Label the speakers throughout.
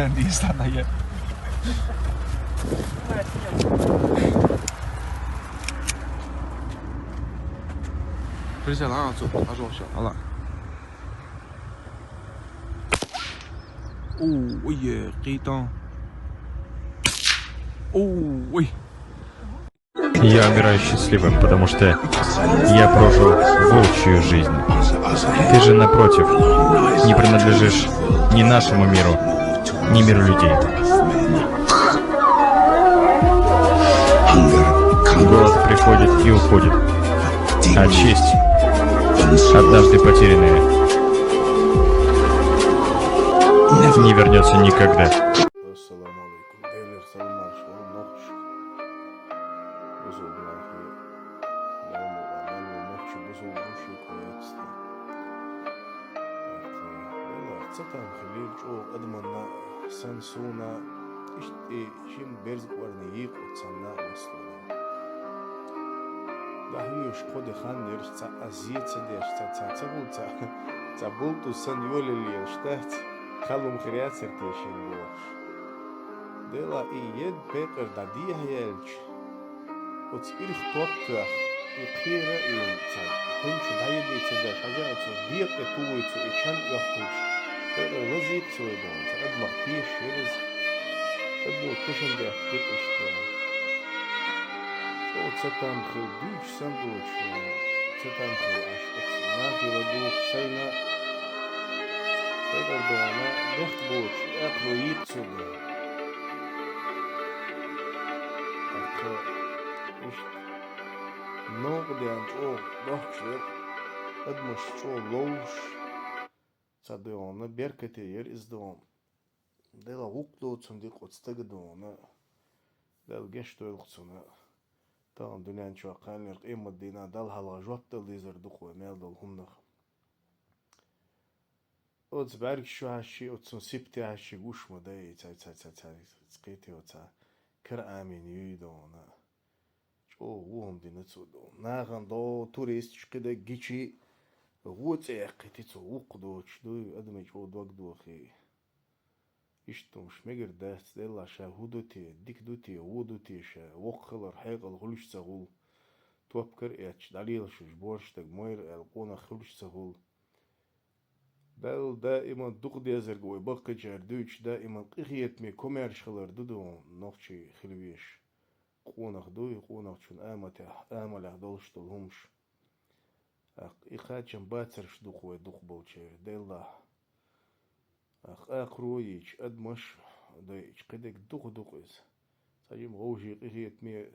Speaker 1: Aynen die staan hier.回家哪走？他说小了。哦，喂耶，给当。哦，喂。
Speaker 2: Я умираю счастливым, потому что я прожил волчью жизнь. Ты же, напротив, не принадлежишь ни нашему миру, ни миру людей. Голод приходит и уходит, а честь, однажды потерянная, не вернется никогда.
Speaker 3: Zaten خليل جو أدمنا سنسونا إشتى شيم بيرزق ورني يق وتصنع وصلنا دهيش خد خان يرش تا أزيت سديش تا تقول تا بولتو سن يول اللي يشتهت خلهم خريات سرتيشين بوش دلا يد بيقر داديه يلج وتصير توتر يقيرة تا هنش دايدي تدا شجاع تا ديق توي تا إشان يخطوش لازم تسوي دون تقد مختيش يرز تبو تشن ده كيف اشتغل شو تساتم خلديش سندوتش تساتم خل عشقت ما في ودوك سينا تقدر دوما دخت بوش اخلو يتسو ده اخلو اشت نوق دي انج او دخشر ادمش شو لوش صدقونا بركتير إزدوم دلا وقلو تصنديق وتستقدونا دل جشتو القصنا تان دنيان شو قال لك إما الدينا دل هلا جوت دل ديزر دخوة ميل دل همنخ أوتس بارك شو هالشي أوتسون سبتي هالشي وش مداي تا تسقيتي وتا كر آمين يدونا شو وهم دينا تصدون ناغن دو توريست شقدا جيشي غوتي قيتيتو وقدوش دوي أدمج أود وقدو أخي إشتو مش مجر داست ديلا شاهودوتي ديك دوتي وودوتي شا وقخلر حيق الغلوش تغول توبكر إيش دليل شوش بورش تق موير القونا خلوش تغول دل دائما دوق ديزر قوي بقى جاردوش دائما قخيت مي كوميرش خلر دودو نوخشي خلويش قونا خدوي قونا شون آمله دولش تلهمش إخاتشن باترش دخوة دخ بولشير ديلا أخرويش أدمش دايش قدك دخ إز ساجم غوشي قهيت مي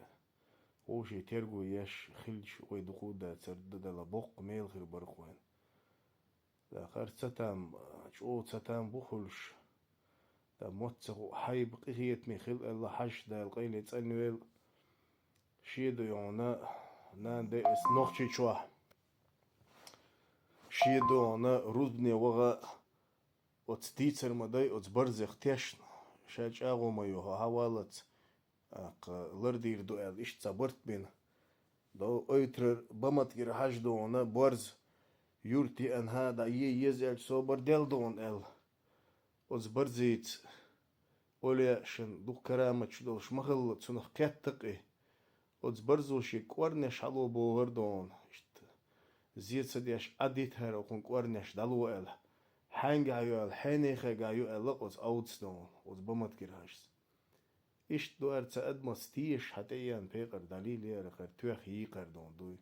Speaker 3: غوشي ترقو ياش خلش ويدخو دا ترد دلا بوق ميل غير برخوان دا خار تتام شو تتام بخلش دا موتسغو حيب قهيت مي خل الله حش دا القيلة تسألنويل شيدو يونا نان دا اس نوخشي شواه شيدو أنا رودني وغا وتديتر مداي وتبرزخ تيشن شاج أغو ما يوها هوالت لردير دو إل إش تبرت بين دو أيتر بمت يرحاج دو أنا برز يورتي أن هذا يزعج سو بردل دون إل وتبرزيت أولي شن دو كرامة شدو شمخل تسنخ كتقي وتبرزو شي كورنش حلو بوهر دون زيت سديش أديت هر وكون قرنش دلو إل حنگ عيال حنيخ عيال لقوز أودستون وز بمت كرهاش إيش دوار تأد مستيش حتى ين بيقر دليل يرقر توخ يقر دون دوي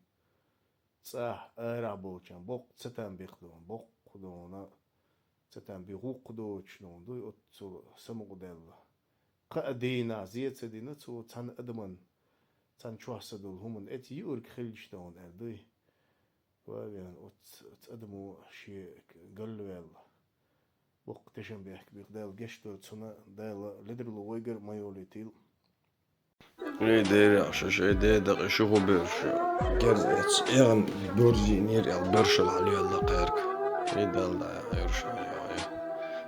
Speaker 3: صح أرابو كان بق ستان بيقدون بق دونا ستان بيغوق دوش دون دوي أتسو سمو دل قادينا زيت سدينا تو تان أدمن تان شوه سدول همون إت يورك خلش دون دوي وين أتقدموا شيء قالوا يلا وقتشن بيحكي بيقدال جشتو تسنا دال لدر لويجر ما يوليتيل
Speaker 4: ايه ديري عشان شي دي دق يشوفوا بيرش جرز ايغن بورجي نير البرش العليا اللي قيرك ايه دال دا يرش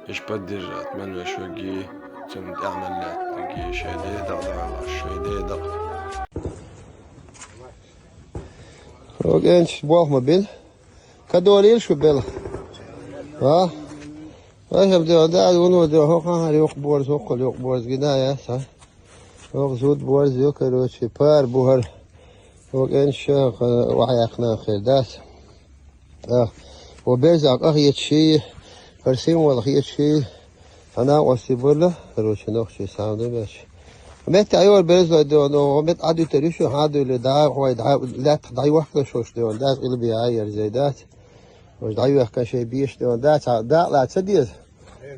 Speaker 4: ايش بدي جات من وشوقي تم تعمل لك تجي شي دي دق دا شي دي دق
Speaker 5: Ook boog maar bil. Kadol ilshu bil. Ha? Ik heb de daar doen we ook gaan ook boord ook boord gedaan ja, sa. Ook zoet boord ook roodje paar boord. Ook eens وحيقنا خير داس. وبيزاك أخي شيء فرسيم ولا خي شيء أنا وسيبله روش نخشي سامده باش. مت أيوة بيزا ده مت عادي تريشو هادو اللي دا هو لا تضيع وقت شوش ده ده اللي بيعير زي ده مش ضيع وقت شيء بيش ده ده لا تسديد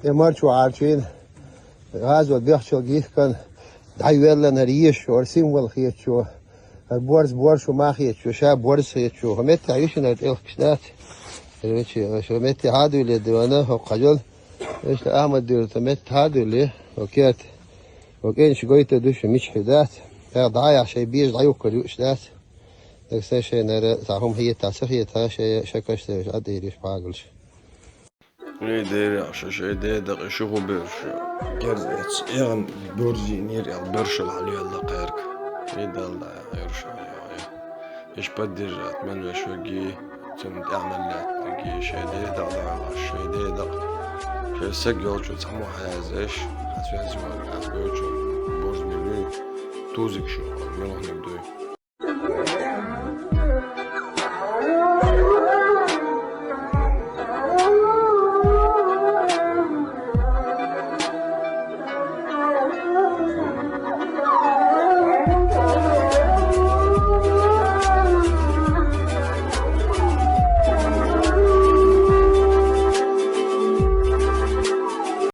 Speaker 5: يمرشوا عارفين هذا بيحشوا جيه كان ضيع لنا ريش ورسيم ولا خيط شو البورز شو ما خيط شو شاب بورز خيط شو مت عيشنا الكشدات شو مت هادو اللي ده أنا هو قجل إيش أحمد دير مت هادو اللي وكيت وكاين شقيت دوش مش حدات ضايع شي بيش ضيوك كل شدات داك شي نرى تاعهم هي تاع سخيه تاع شي شكاش عاد يريش باقلش
Speaker 4: ايه ديري عشان شي دي دق يشوفوا بيرش جرز ايغن بورجي نير البرش العليا اللي قيرك ايه دال دا يرش ايش بدي جات من وشوقي تم تعمل لك تجي شي دي دق دا شي دي دق شي سجل شو تسمو حيازش هتفازوا هتفازوا بوز ملوي توزك شو ملوه نبدوي